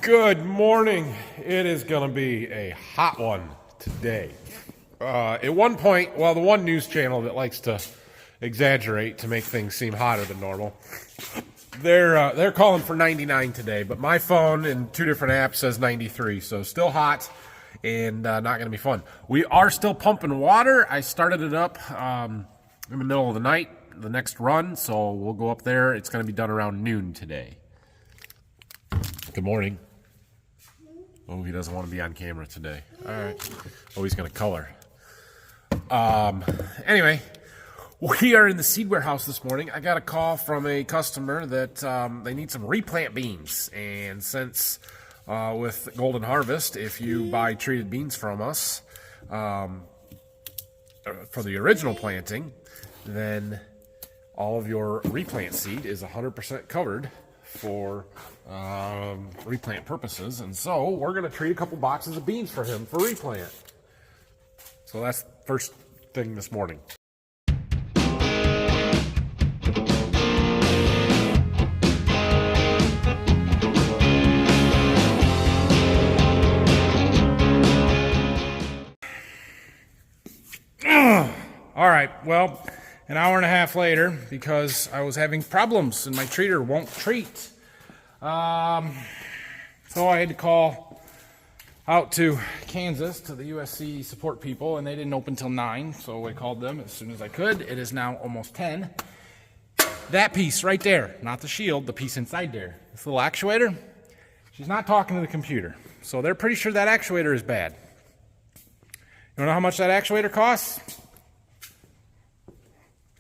Good morning. It is going to be a hot one today. At one point, well, the one news channel that likes to exaggerate to make things seem hotter than normal, they're calling for 99 today, but my phone in two different apps says 93, so still hot and not going to be fun. We are still pumping water. I started it up in the middle of the night, the next run, so we'll go up there. It's going to be done around noon today. Good morning. Oh, he doesn't want to be on camera today. All right. Oh, he's going to color. Anyway, we are in the seed warehouse this morning. I got a call from a customer that they need some replant beans. And since with Golden Harvest, if you buy treated beans from us for the original planting, then all of your replant seed is 100% covered for replant purposes, and so we're going to treat a couple boxes of beans for him for replant. So that's the first thing this morning. All right, well, an hour and a half later, because I was having problems and my treater won't treat. So I had to call out to Kansas to the USC support people, and they didn't open till 9, so I called them as soon as I could. It is now almost 10. That piece right there, not the shield, the piece inside there, this little actuator, she's not talking to the computer. So they're pretty sure that actuator is bad. You know how much that actuator costs?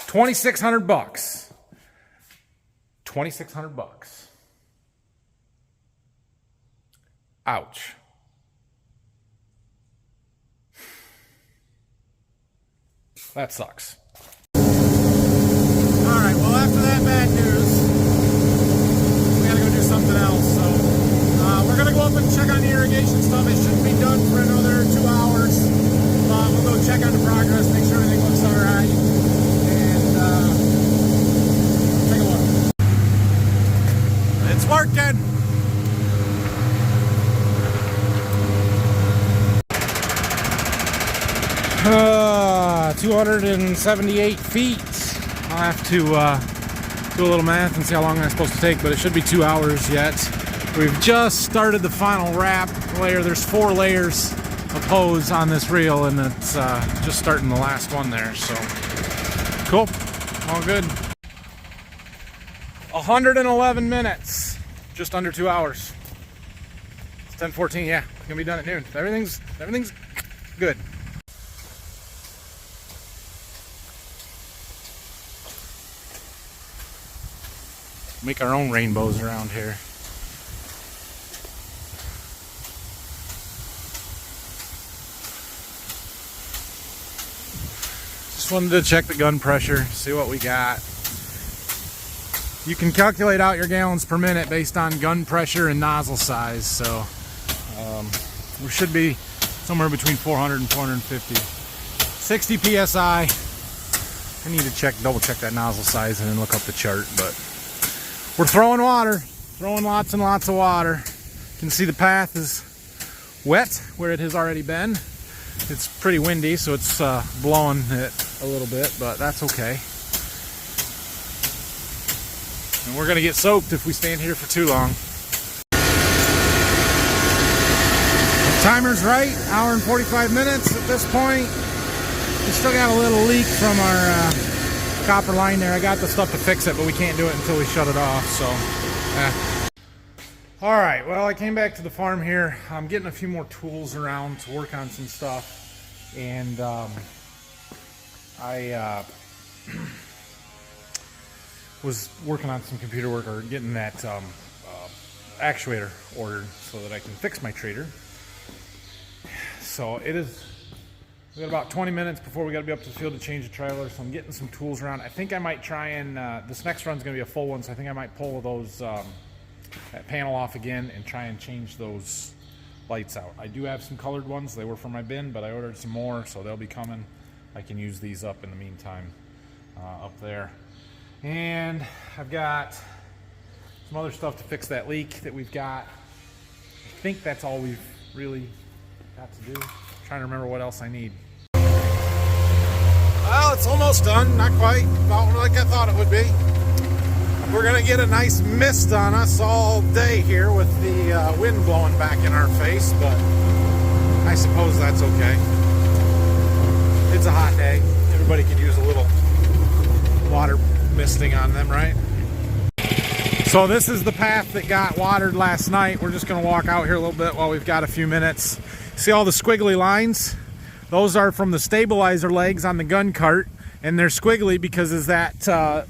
$2,600 bucks. $2,600 bucks. Ouch. That sucks. All right, well, after that bad news, we gotta go do something else. So we're gonna go up and check on the irrigation stuff. It shouldn't be done for another 2 hours. We'll go check on the progress, make sure everything looks all right. Take a look. It's working. Uh, 278 feet. I'll have to do a little math and see how long that's supposed to take, but it should be 2 hours yet. We've just started the final wrap layer. There's 4 layers of hose on this reel, and it's just starting the last one there, so cool. All good. 111 minutes. Just under 2 hours. It's 10:14, yeah. It's gonna be done at noon. Everything's good. Make our own rainbows around here. Just wanted to check the gun pressure, see what we got. You can calculate out your gallons per minute based on gun pressure and nozzle size, so we should be somewhere between 400 and 450. 60 psi. I need to double check that nozzle size and then look up the chart, but we're throwing water, throwing lots and lots of water. You can see the path is wet where it has already been. It's pretty windy, so it's blowing it a little bit, but that's okay. And we're gonna get soaked if we stand here for too long. The timer's right, hour and 45 minutes at this point. We still got a little leak from our copper line there. I got the stuff to fix it, but we can't do it until we shut it off, so all right, well, I came back to the farm here. I'm getting a few more tools around to work on some stuff, and I was working on some computer work, or getting that actuator ordered so that I can fix my treater. So it is, we got about 20 minutes before we got to be up to the field to change the trailer, so I'm getting some tools around. I think I might try and, this next run's going to be a full one, so I think I might pull those, that panel off again and try and change those lights out. I do have some colored ones. They were from my bin, but I ordered some more, so they'll be coming. I can use these up in the meantime up there. And I've got some other stuff to fix that leak that we've got. think that's all we've really got to do. I'm trying to remember what else I need. Well, it's almost done. Not quite. About like I thought it would be. We're going to get a nice mist on us all day here with the wind blowing back in our face, but I suppose that's okay. It's a hot day. Everybody could use a little water misting on them, right? So this is the path that got watered last night. We're just going to walk out here a little bit while we've got a few minutes. See all the squiggly lines? Those are from the stabilizer legs on the gun cart, and they're squiggly because as that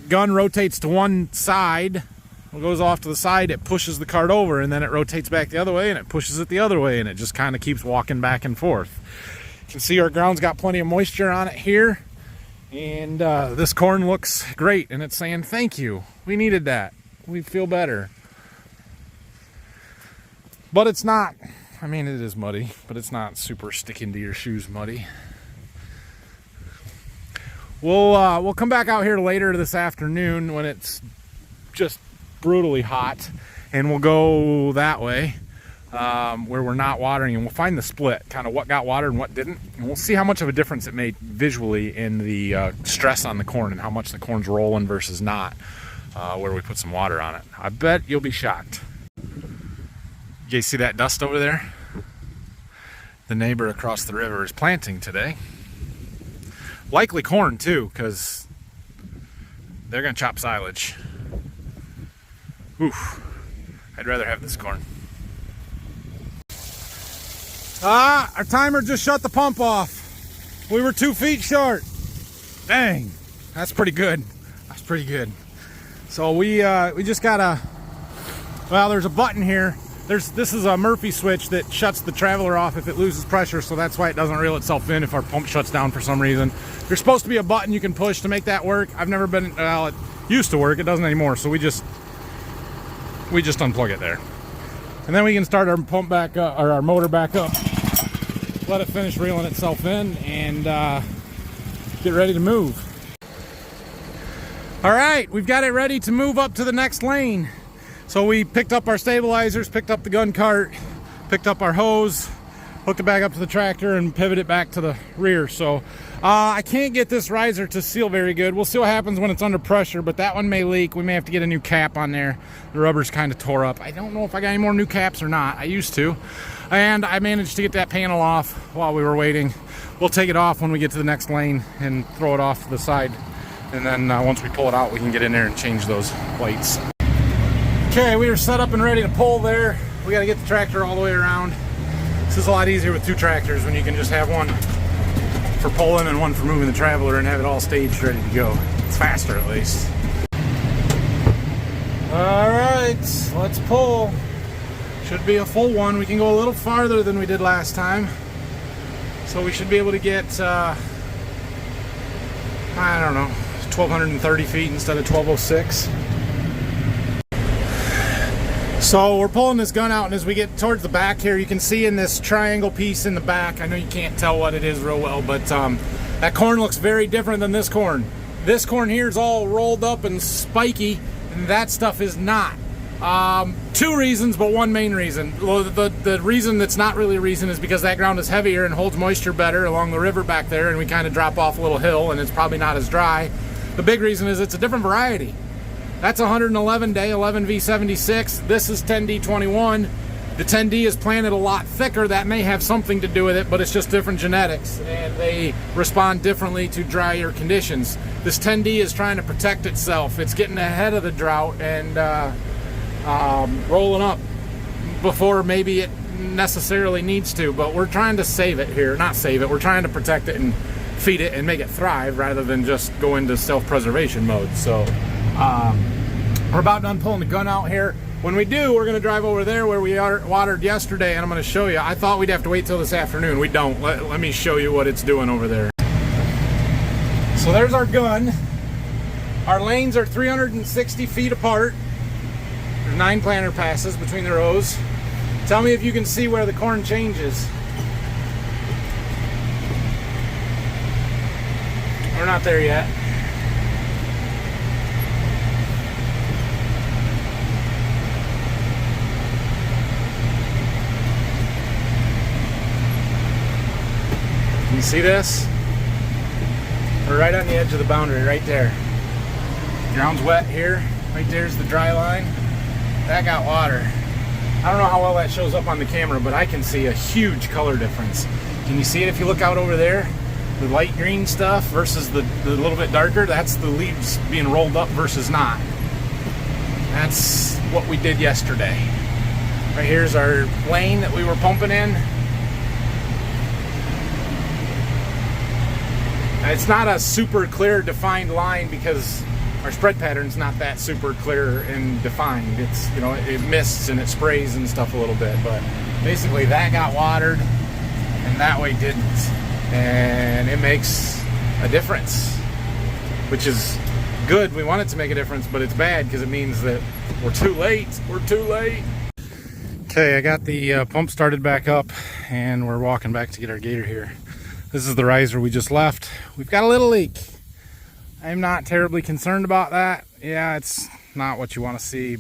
gun rotates to one side, it goes off to the side, it pushes the cart over, and then it rotates back the other way, and it pushes it the other way, and it just kind of keeps walking back and forth. You can see our ground's got plenty of moisture on it here, and this corn looks great, and it's saying thank you. We needed that. We feel better. But it's not, I mean, it is muddy, but it's not super sticking to your shoes muddy. We'll come back out here later this afternoon when it's just brutally hot, and we'll go that way where we're not watering, and we'll find the split, kind of what got watered and what didn't, and we'll see how much of a difference it made visually in the stress on the corn and how much the corn's rolling versus not, where we put some water on it. I bet you'll be shocked. You guys see that dust over there? The neighbor across the river is planting today. Likely corn too, because they're gonna chop silage. Oof, I'd rather have this corn. Our timer just shut the pump off. We were 2 feet short. Dang, that's pretty good. That's pretty good. So we just gotta, well, there's a button here. This is a Murphy switch that shuts the traveler off if it loses pressure, so that's why it doesn't reel itself in if our pump shuts down for some reason. There's supposed to be a button you can push to make that work. I've never been, well, it used to work, it doesn't anymore, so we just unplug it there. And then we can start our pump back up, or our motor back up, let it finish reeling itself in, and get ready to move. All right, we've got it ready to move up to the next lane. So we picked up our stabilizers, picked up the gun cart, picked up our hose, hooked it back up to the tractor, and pivoted it back to the rear. So I can't get this riser to seal very good. We'll see what happens when it's under pressure, but that one may leak. We may have to get a new cap on there. The rubber's kind of tore up. I don't know if I got any more new caps or not. I used to. And I managed to get that panel off while we were waiting. We'll take it off when we get to the next lane and throw it off to the side. And then once we pull it out, we can get in there and change those lights. Okay, we are set up and ready to pull there. We got to get the tractor all the way around. This is a lot easier with 2 tractors when you can just have one for pulling and one for moving the traveler and have it all staged ready to go. It's faster at least. All right, let's pull. Should be a full one. We can go a little farther than we did last time. So we should be able to get, I don't know, 1,230 feet instead of 1,206. So we're pulling this gun out, and as we get towards the back here, you can see in this triangle piece in the back, I know you can't tell what it is real well, but that corn looks very different than this corn. This corn here is all rolled up and spiky, and that stuff is not. 2 reasons, but one main reason. Well, the reason that's not really a reason is because that ground is heavier and holds moisture better along the river back there, and we kind of drop off a little hill, and it's probably not as dry. The big reason is it's a different variety. That's 111 day 11V76. This is 10D21. The 10D is planted a lot thicker. That may have something to do with it, but it's just different genetics, and they respond differently to drier conditions. This 10D is trying to protect itself. It's getting ahead of the drought and rolling up before maybe it necessarily needs to, but we're trying to save it here. Not save it, we're trying to protect it and feed it and make it thrive rather than just go into self-preservation mode. So we're about done pulling the gun out here. When we do, we're going to drive over there where we watered yesterday, and I'm going to show you. I thought we'd have to wait till this afternoon. We don't. Let me show you what it's doing over there. So there's our gun. Our lanes are 360 feet apart. There's 9 planter passes between the rows. Tell me if you can see where the corn changes. We're not there yet. you see this? We're right on the edge of the boundary, right there. Ground's wet here. Right there's the dry line. That got water. I don't know how well that shows up on the camera, but I can see a huge color difference. Can you see it if you look out over there? The light green stuff versus the little bit darker, that's the leaves being rolled up versus not. That's what we did yesterday. Right here's our lane that we were pumping in. It's not a super clear defined line because our spread pattern's not that super clear and defined. It's, you know, it mists and it sprays and stuff a little bit, but basically that got watered and that way didn't. And it makes a difference, which is good. We want it to make a difference, but it's bad because it means that we're too late. We're too late. Okay, I got the pump started back up and we're walking back to get our gator here. This is the riser we just left. We've got a little leak. I'm not terribly concerned about that. Yeah, it's not what you want to see.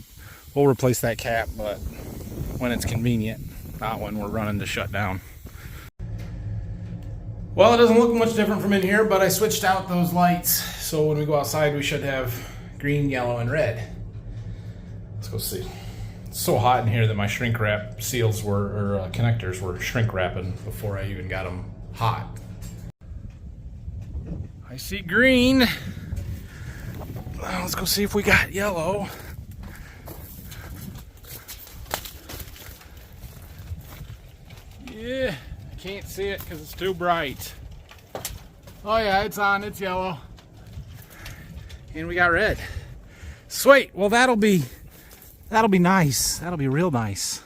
We'll replace that cap, but when it's convenient, not when we're running to shut down. Well, it doesn't look much different from in here, but I switched out those lights. So when we go outside, we should have green, yellow, and red. Let's go see. It's so hot in here that my shrink wrap seals were, or connectors were shrink wrapping before I even got them hot. I see green. Let's go see if we got yellow. Yeah, I can't see it because it's too bright. Oh yeah, it's on, it's yellow. And we got red. Sweet, well that'll be nice. That'll be real nice.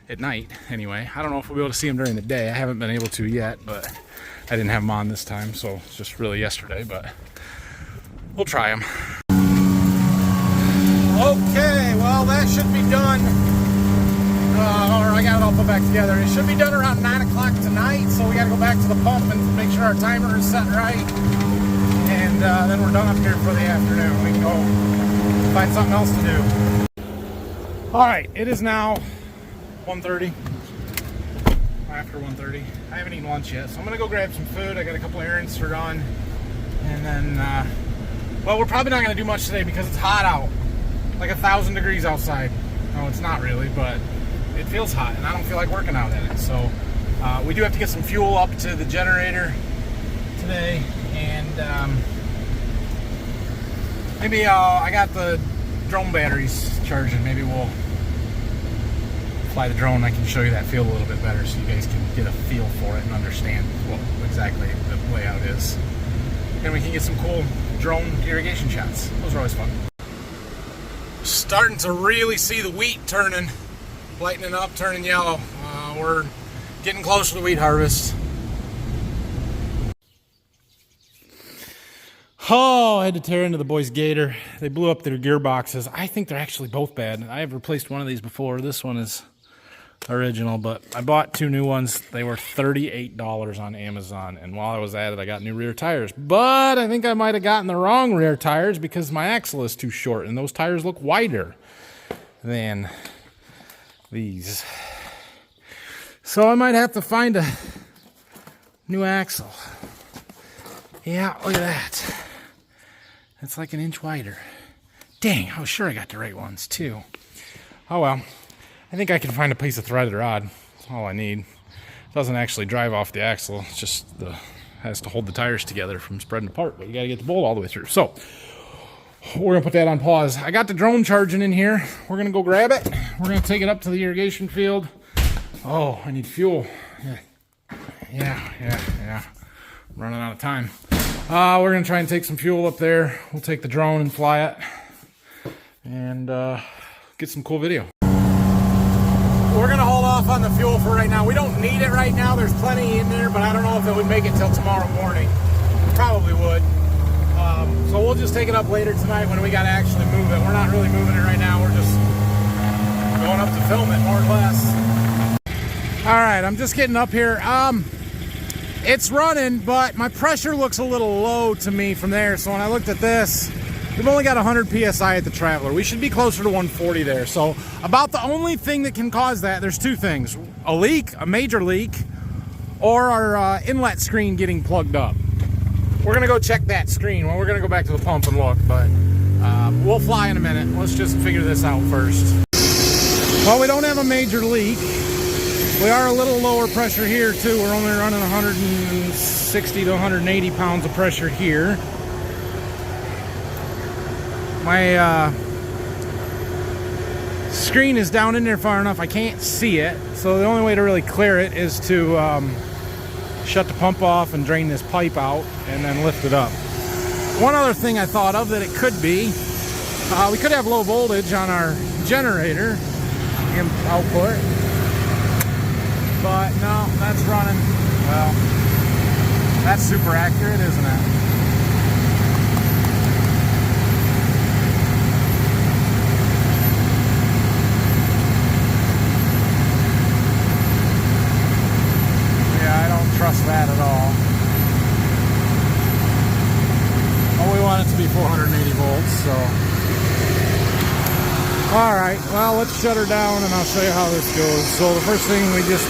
At night, anyway. I don't know if we'll be able to see them during the day. I haven't been able to yet, but I didn't have them on this time, so it's just really yesterday, but we'll try them. Okay, well that should be done. Or I got it all put back together. It should be done around 9 o'clock tonight, so we gotta go back to the pump and make sure our timer is set right. And then we're done up here for the afternoon. We can go find something else to do. All right, it is now 1:30. After 1:30. I haven't eaten lunch yet, so I'm gonna go grab some food. I got a couple errands to run, and then well, we're probably not gonna do much today because it's hot out, like 1,000 degrees outside. No, it's not really, but it feels hot and I don't feel like working out in it. So we do have to get some fuel up to the generator today, and maybe I got the drone batteries charging. Maybe we'll fly the drone. I can show you that field a little bit better so you guys can get a feel for it and understand what exactly the layout is. And we can get some cool drone irrigation shots. Those are always fun. Starting to really see the wheat turning, lightening up, turning yellow. We're getting close to the wheat harvest. Oh, I had to tear into the boys' gator. They blew up their gearboxes. I think they're actually both bad. I have replaced one of these before. This one is original, but I bought 2 new ones. They were $38 on Amazon, and while I was at it, I got new rear tires. But I think I might have gotten the wrong rear tires because my axle is too short, and those tires look wider than these. So I might have to find a new axle. Yeah, look at that. That's like 1 inch wider. Dang, I was sure I got the right ones too. Oh well. I think I can find a piece of threaded rod. That's all I need. It doesn't actually drive off the axle. It's just has to hold the tires together from spreading apart. But you got to get the bolt all the way through. So we're going to put that on pause. I got the drone charging in here. We're going to go grab it. We're going to take it up to the irrigation field. Oh, I need fuel. Yeah. I'm running out of time. We're going to try and take some fuel up there. We'll take the drone and fly it. And get some cool video. We're going to hold off on the fuel for right now. We don't need it right now. There's plenty in there, but I don't know if it would make it till tomorrow morning. Probably would. So we'll just take it up later tonight when we got to actually move it. We're not really moving it right now. We're just going up to film it, more or less. All right, I'm just getting up here. It's running, but my pressure looks a little low to me from there. So when I looked at this, we've only got 100 PSI at the Traveler. We should be closer to 140 there. So about the only thing that can cause that, there's 2 things. A leak, a major leak, or our inlet screen getting plugged up. We're gonna go check that screen. Well, we're gonna go back to the pump and look, but we'll fly in a minute. Let's just figure this out first. Well, we don't have a major leak. We are a little lower pressure here too. We're only running 160 to 180 pounds of pressure here. My screen is down in there far enough I can't see it, so the only way to really clear it is to shut the pump off and drain this pipe out and then lift it up. One other thing I thought of that it could be, we could have low voltage on our generator output, but no, that's running. Well, that's super accurate, isn't it? Yeah, I don't trust that at all. Well, we want it to be 480 volts, so. Alright, well, let's shut her down and I'll show you how this goes. So the first thing, we just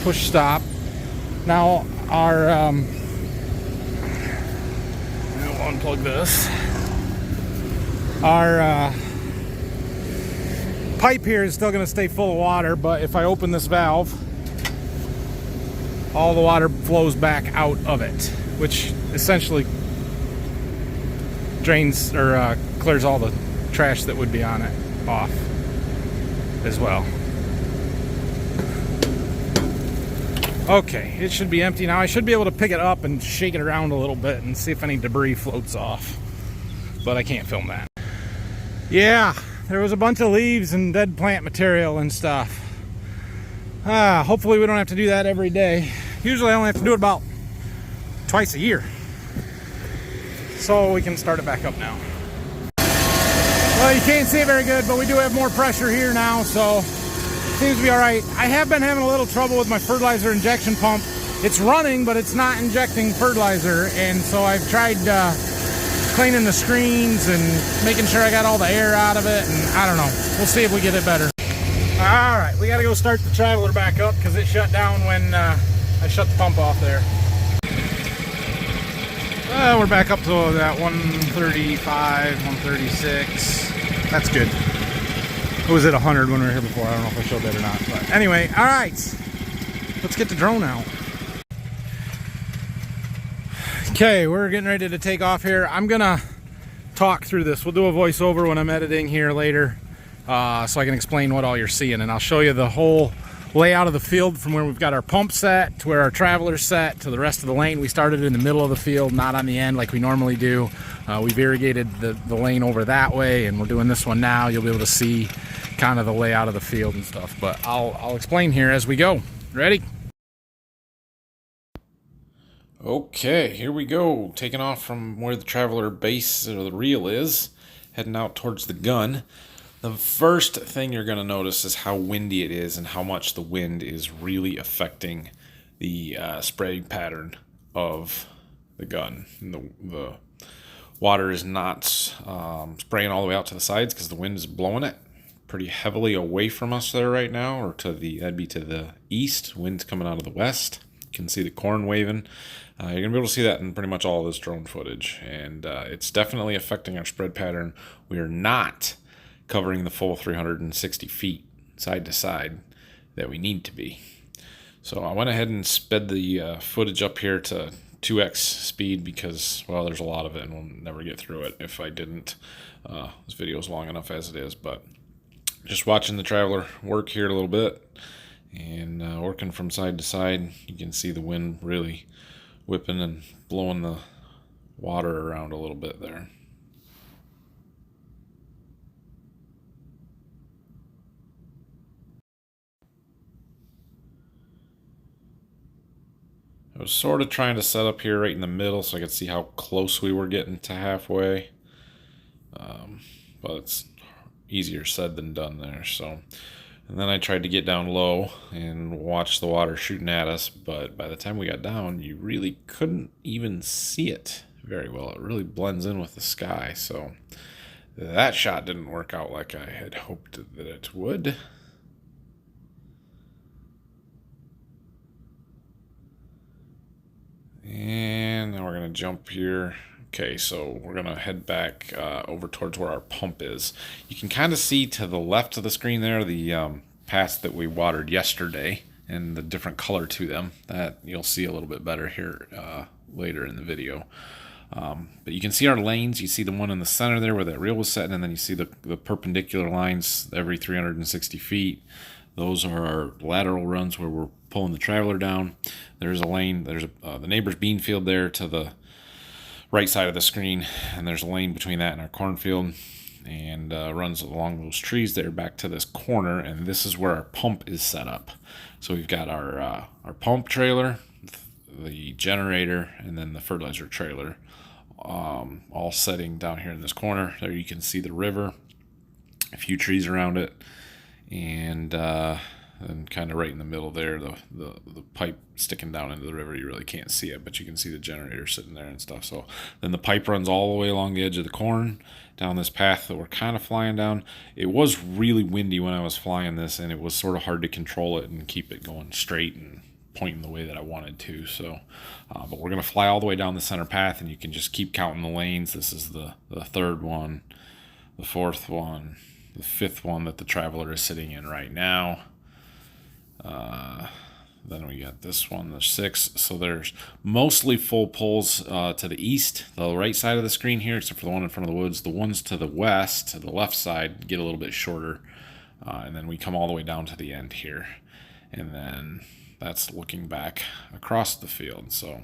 push stop. Now our I'll unplug this. Our pipe here is still going to stay full of water, but if I open this valve, all the water flows back out of it, which essentially drains or clears all the trash that would be on it off as well. Okay, it should be empty now. I should be able to pick it up and shake it around a little bit and see if any debris floats off, but I can't film that. Yeah, there was a bunch of leaves and dead plant material and stuff. Hopefully we don't have to do that every day. Usually I only have to do it about twice a year, so we can start it back up now. Well, you can't see it very good, but we do have more pressure here now, so seems to be all right. I have been having a little trouble with my fertilizer injection pump. It's running, but it's not injecting fertilizer, and so I've tried cleaning the screens and making sure I got all the air out of it, and I don't know. We'll see if we get it better. All right, we got to go start the Traveler back up because it shut down when I shut the pump off there. We're back up to that 135, 136. That's good. It was at 100 when we were here before. I don't know if I showed that or not. But anyway, all right. Let's get the drone out. Okay, we're getting ready to take off here. I'm going to talk through this. We'll do a voiceover when I'm editing here later so I can explain what all you're seeing. And I'll show you the whole layout of the field from where we've got our pump set to where our Traveler's set to the rest of the lane. We started in the middle of the field, not on the end like we normally do. We've irrigated the lane over that way, and we're doing this one now. You'll be able to see kind of the layout of the field and stuff, but I'll explain here as we go. Ready? Okay, here we go. Taking off from where the Traveler base or the reel is, heading out towards the gun. The first thing you're going to notice is how windy it is and how much the wind is really affecting the spraying pattern of the gun. And the water is not spraying all the way out to the sides because the wind is blowing it pretty heavily away from us there right now, or that'd be to the east. Wind's coming out of the west. You can see the corn waving. You're going to be able to see that in pretty much all of this drone footage, and it's definitely affecting our spread pattern. We are not covering the full 360 feet side to side that we need to be. So I went ahead and sped the footage up here to 2x speed because, well, there's a lot of it and we'll never get through it if I didn't. This video is long enough as it is, but just watching the Traveler work here a little bit and working from side to side, you can see the wind really whipping and blowing the water around a little bit there. I was sort of trying to set up here right in the middle so I could see how close we were getting to halfway. But it's easier said than done there. So, and then I tried to get down low and watch the water shooting at us. But by the time we got down, you really couldn't even see it very well. It really blends in with the sky. So that shot didn't work out like I had hoped that it would. And then we're going to jump here. Okay, so we're going to head back over towards where our pump is. You can kind of see to the left of the screen there the paths that we watered yesterday and the different color to them. That you'll see a little bit better here later in the video. But you can see our lanes. You see the one in the center there where that reel was setting, and then you see the perpendicular lines every 360 feet. Those are our lateral runs where we're pulling the traveler down. There's a lane. There's the neighbor's bean field there to the right side of the screen, and there's a lane between that and our cornfield, and runs along those trees there back to this corner, and this is where our pump is set up. So we've got our pump trailer, the generator, and then the fertilizer trailer, all setting down here in this corner. There you can see the river, a few trees around it, and kind of right in the middle there, the pipe sticking down into the river. You really can't see it, but you can see the generator sitting there and stuff. So then the pipe runs all the way along the edge of the corn down this path that we're kind of flying down. It was really windy when I was flying this, and it was sort of hard to control it and keep it going straight and pointing the way that I wanted to. So but we're going to fly all the way down the center path, and you can just keep counting the lanes. This is the third one, the fourth one, the fifth one that the traveler is sitting in right now. Then we got this one, the sixth. So there's mostly full pulls to the east, the right side of the screen here, except for the one in front of the woods. The ones to the west, to the left side, get a little bit shorter. And then we come all the way down to the end here. And then that's looking back across the field. So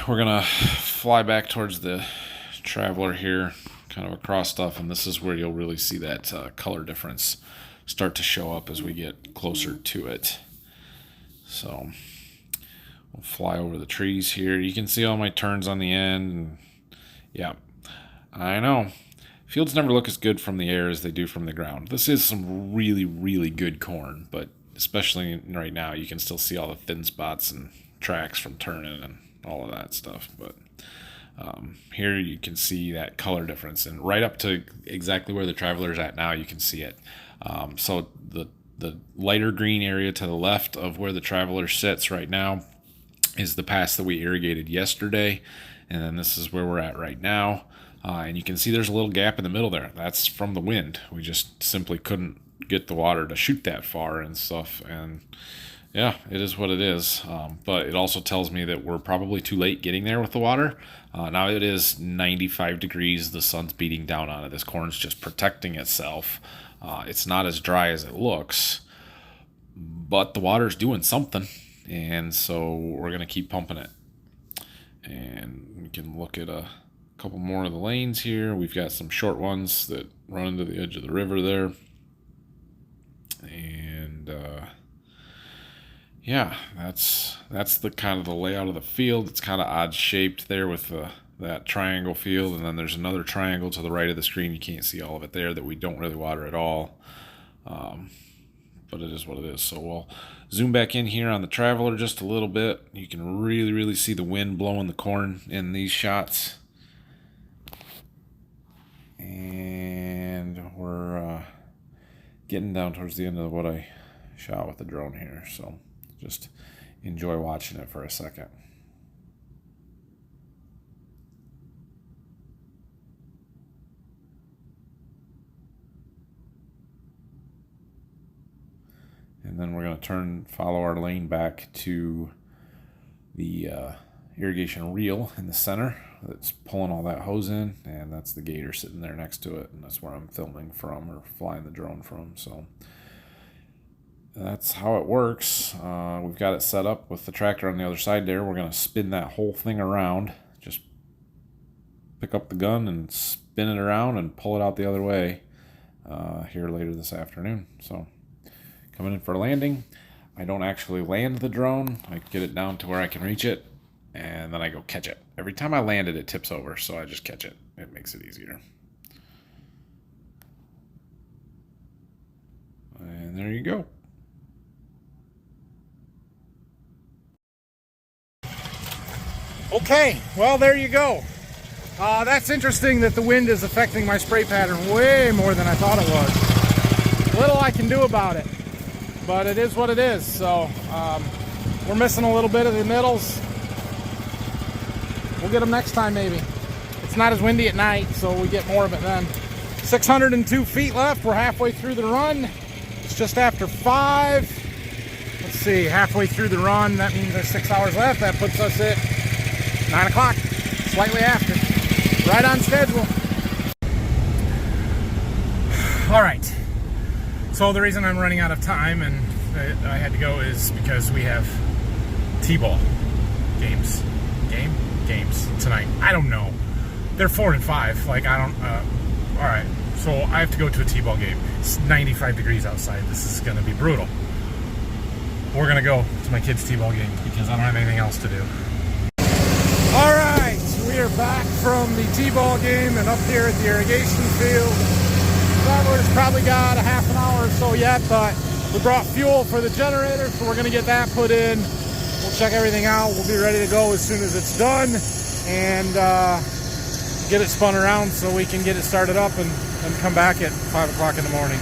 we're going to fly back towards the traveler here, kind of across stuff. And this is where you'll really see that color difference start to show up as we get closer to it. So we'll fly over the trees here. You can see all my turns on the end. And yeah, I know. Fields never look as good from the air as they do from the ground. This is some really, really good corn, but especially right now, you can still see all the thin spots and tracks from turning and all of that stuff. But here you can see that color difference, and right up to exactly where the traveler's at now, you can see it. So the lighter green area to the left of where the traveler sits right now is the pass that we irrigated yesterday, and then this is where we're at right now. And you can see there's a little gap in the middle there. That's from the wind. We just simply couldn't get the water to shoot that far and stuff. And yeah, it is what it is. But it also tells me that we're probably too late getting there with the water. Now it is 95 degrees. The sun's beating down on it. This corn's just protecting itself. It's not as dry as it looks, but the water's doing something. And so we're going to keep pumping it. And we can look at a couple more of the lanes here. We've got some short ones that run into the edge of the river there. And yeah, that's the kind of the layout of the field. It's kind of odd shaped there with that triangle field, and then there's another triangle to the right of the screen. You can't see all of it there that we don't really water at all, but it is what it is. So we'll zoom back in here on the traveler just a little bit. You can really see the wind blowing the corn in these shots, and we're getting down towards the end of what I shot with the drone here, so just enjoy watching it for a second. And then we're going to follow our lane back to the irrigation reel in the center that's pulling all that hose in, and that's the gator sitting there next to it, and that's where I'm filming from or flying the drone from. So that's how it works. We've got it set up with the tractor on the other side there. We're going to spin that whole thing around. Just pick up the gun and spin it around and pull it out the other way here later this afternoon. So coming in for a landing. I don't actually land the drone. I get it down to where I can reach it, and then I go catch it. Every time I land it, it tips over, so I just catch it. It makes it easier. And there you go. Okay, well, there you go. That's interesting that the wind is affecting my spray pattern way more than I thought it was. Little I can do about it, but it is what it is. So We're missing a little bit of the middles. We'll get them next time maybe. It's not as windy at night, so we get more of it then. 602 feet left. We're halfway through the run. It's just after 5. Let's see, halfway through the run. That means there's 6 hours left. That puts us at 9 o'clock, slightly after. Right on schedule. All right. So the reason I'm running out of time and I had to go is because we have T-ball games tonight. I don't know. They're 4 and 5. Like, I don't, all right. So I have to go to a T-ball game. It's 95 degrees outside. This is going to be brutal. We're going to go to my kids' T-ball game because I don't have anything else to do. All right. We are back from the T-ball game and up here at the irrigation field. Traveler's probably got a half an hour or so yet, but we brought fuel for the generator, so we're going to get that put in. We'll check everything out. We'll be ready to go as soon as it's done and get it spun around so we can get it started up and come back at 5 o'clock in the morning.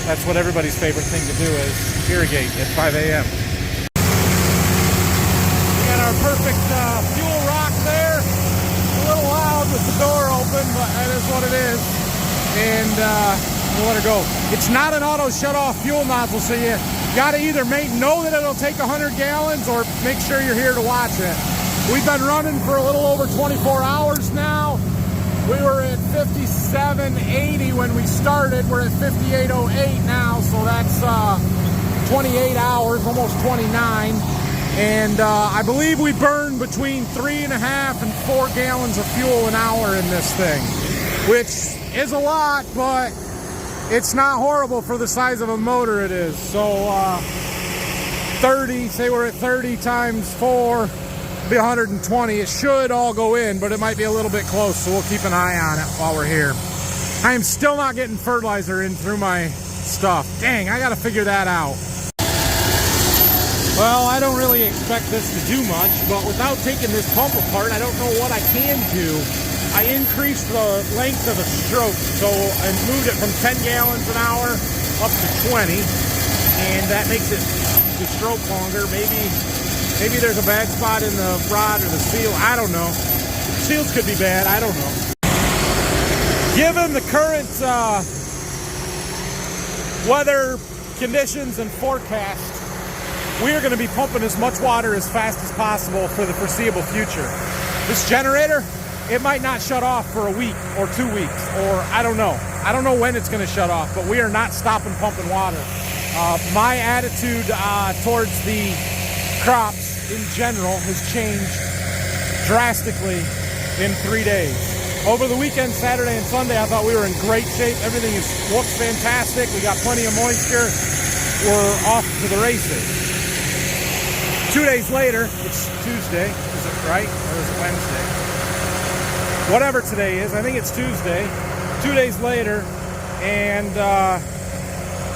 That's what everybody's favorite thing to do is irrigate at 5 a.m. We got our perfect fuel rock there. A little loud with the door open, but that is what it is. And we'll let her go. It's not an auto shut-off fuel nozzle, so you got to either know that it'll take 100 gallons or make sure you're here to watch it. We've been running for a little over 24 hours now. We were at 57.80 when we started. We're at 58.08 now, so that's 28 hours, almost 29. And I believe we burn between 3.5 and 4 gallons of fuel an hour in this thing, which is a lot, but it's not horrible for the size of a motor it is. So 30, say we're at 30 times 4, be 120. It should all go in, but it might be a little bit close, so we'll keep an eye on it while we're here. I am still not getting fertilizer in through my stuff. Dang, I gotta figure that out. Well, I don't really expect this to do much, but without taking this pump apart, I don't know what I can do. I increased the length of the stroke, so I moved it from 10 gallons an hour up to 20, and that makes it the stroke longer. Maybe there's a bad spot in the rod or the seal. I don't know. The seals could be bad. I don't know. Given the current weather conditions and forecast, we are going to be pumping as much water as fast as possible for the foreseeable future. This generator, it might not shut off for a week or 2 weeks, or I don't know. I don't know when it's going to shut off, but we are not stopping pumping water. My attitude towards the crops in general has changed drastically in 3 days. Over the weekend, Saturday and Sunday, I thought we were in great shape. Everything looks fantastic. We got plenty of moisture. We're off to the races. 2 days later, it's Tuesday, is it right? Or is it Wednesday? Whatever today is, I think it's Tuesday. 2 days later, and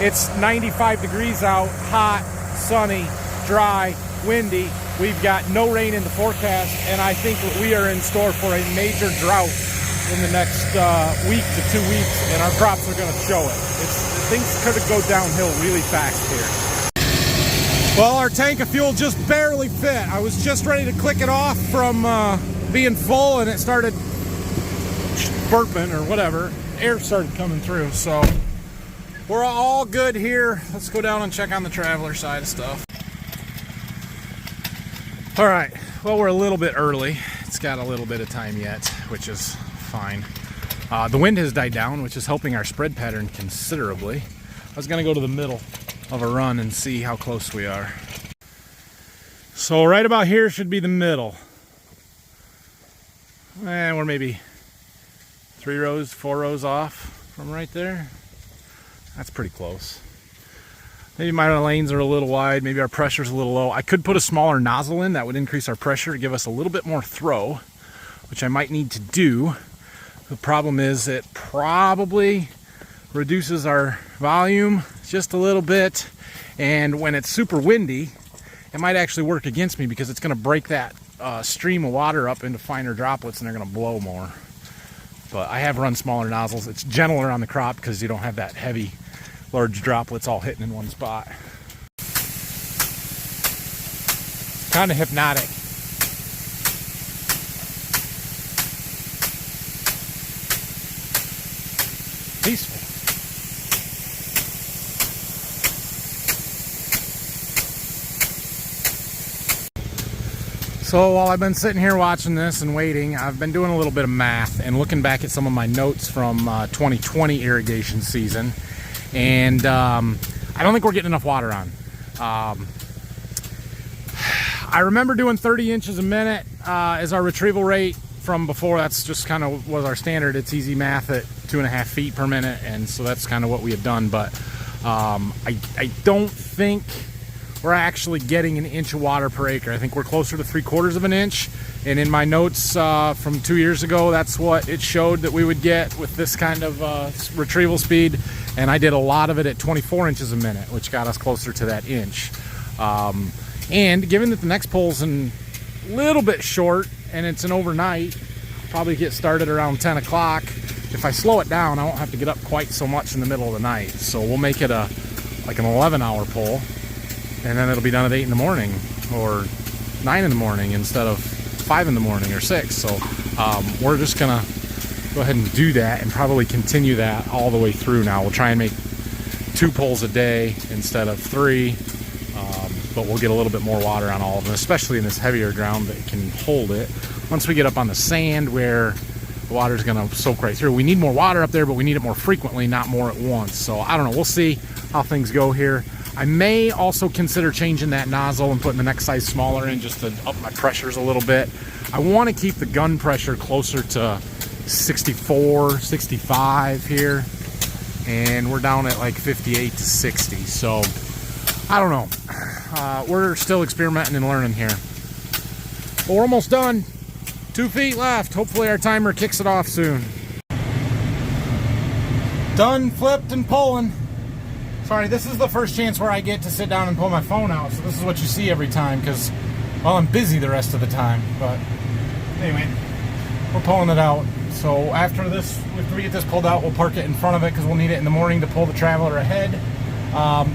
it's 95 degrees out, hot, sunny, dry, windy. We've got no rain in the forecast, and I think we are in store for a major drought in the next week to 2 weeks, and our crops are going to show it. Things could go downhill really fast here. Well, our tank of fuel just barely fit. I was just ready to click it off from being full, and it started burping or whatever. Air started coming through, so we're all good here. Let's go down and check on the Traveler side of stuff. All right, well, we're a little bit early. It's got a little bit of time yet, which is fine. The wind has died down, which is helping our spread pattern considerably. I was gonna go to the middle of a run and see how close we are. So right about here should be the middle. And we're maybe 3 rows, 4 rows off from right there. That's pretty close. Maybe my lanes are a little wide, maybe our pressure's a little low. I could put a smaller nozzle in, that would increase our pressure to give us a little bit more throw, which I might need to do. The problem is it probably reduces our volume just a little bit, and when it's super windy, it might actually work against me because it's going to break that stream of water up into finer droplets and they're going to blow more. But I have run smaller nozzles. It's gentler on the crop because you don't have that heavy, large droplets all hitting in one spot. kind of hypnotic. Peaceful. So while I've been sitting here watching this and waiting, I've been doing a little bit of math and looking back at some of my notes from 2020 irrigation season, and I don't think we're getting enough water on. I remember doing 30 inches a minute as our retrieval rate from before. That's just kind of was our standard. It's easy math at 2.5 feet per minute, and so that's kind of what we had done. But I don't think we're actually getting an inch of water per acre. I think we're closer to 3/4 of an inch. And in my notes from 2 years ago, that's what it showed that we would get with this kind of retrieval speed. And I did a lot of it at 24 inches a minute, which got us closer to that inch. And given that the next pole's a little bit short and it's an overnight, probably get started around 10 o'clock. If I slow it down, I won't have to get up quite so much in the middle of the night. So we'll make it like an 11-hour pole, and then it'll be done at 8 in the morning or 9 in the morning instead of 5 in the morning or 6. So we're just gonna go ahead and do that and probably continue that all the way through. Now we'll try and make 2 poles a day instead of 3, but we'll get a little bit more water on all of them, especially in this heavier ground that can hold it. Once we get up on the sand where the water is going to soak right through, we need more water up there, but we need it more frequently, not more at once. So I don't know, we'll see how things go here. I may also consider changing that nozzle and putting the next size smaller in just to up my pressures a little bit. I want to keep the gun pressure closer to 64, 65 here, and we're down at like 58 to 60. So I don't know. We're still experimenting and learning here. But we're almost done. 2 feet left. Hopefully our timer kicks it off soon. Done, flipped, and pulling. Sorry, this is the first chance where I get to sit down and pull my phone out. So this is what you see every time because, well, I'm busy the rest of the time. But anyway, we're pulling it out. So after this, after we get this pulled out, we'll park it in front of it because we'll need it in the morning to pull the Traveler ahead.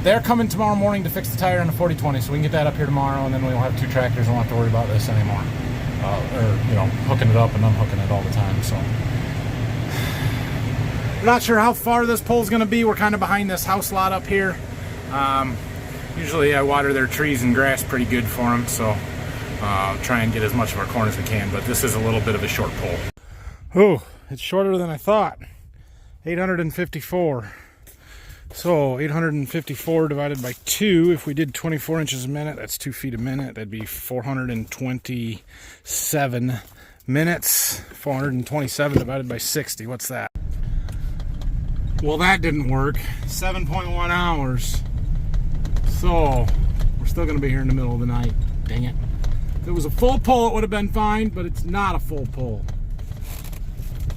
They're coming tomorrow morning to fix the tire on the 4020, so we can get that up here tomorrow, and then we'll have 2 tractors and won't have to worry about this anymore. Or, you know, hooking it up and unhooking it all the time. So we're not sure how far this pole's going to be. We're kind of behind this house lot up here. Usually I water their trees and grass pretty good for them, so try and get as much of our corn as we can, but this is a little bit of a short pole. Oh, it's shorter than I thought. 854. So 854 divided by 2, if we did 24 inches a minute, that's 2 feet a minute. That'd be 427 minutes. 427 divided by 60, what's that? Well, that didn't work. 7.1 hours. So we're still gonna be here in the middle of the night. Dang it. If it was a full pull, it would have been fine, but it's not a full pull.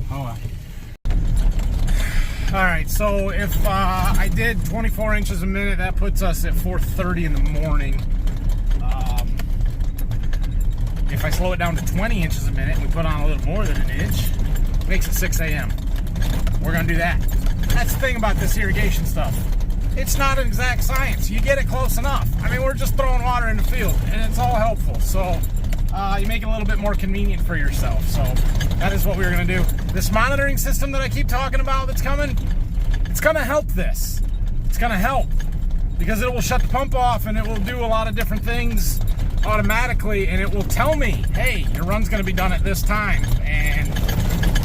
Oh well. All right, so if I did 24 inches a minute, that puts us at 4:30 in the morning. If I slow it down to 20 inches a minute and we put on a little more than an inch, it makes it 6 a.m. We're gonna do that. That's the thing about this irrigation stuff. It's not an exact science. You get it close enough. I mean, we're just throwing water in the field, and it's all helpful. So you make it a little bit more convenient for yourself. So that is what we're gonna do. This monitoring system that I keep talking about that's coming, it's gonna help this. It's gonna help because it will shut the pump off and it will do a lot of different things automatically, and it will tell me, hey, your run's gonna be done at this time, and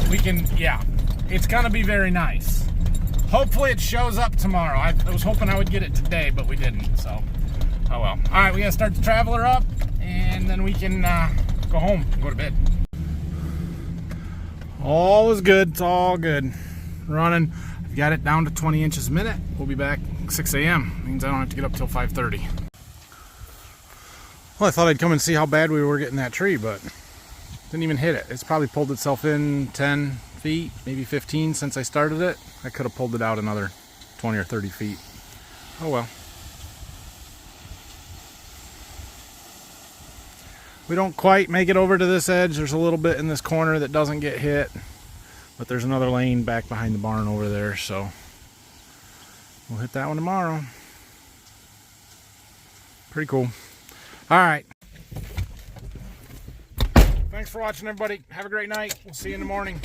we can, yeah, it's gonna be very nice. Hopefully it shows up tomorrow. I was hoping I would get it today, but we didn't, so oh well. All right, we gotta start the Traveler up, and then we can go home and go to bed. All is good. It's all good. Running. I've got it down to 20 inches a minute. We'll be back 6 a.m. Means I don't have to get up till 5:30. Well, I thought I'd come and see how bad we were getting that tree, but didn't even hit it. It's probably pulled itself in 10 feet, maybe 15 since I started it. I could have pulled it out another 20 or 30 feet. Oh well. We don't quite make it over to this edge. There's a little bit in this corner that doesn't get hit, but there's another lane back behind the barn over there, so we'll hit that one tomorrow. Pretty cool. All right. Thanks for watching, everybody. Have a great night. We'll see you in the morning.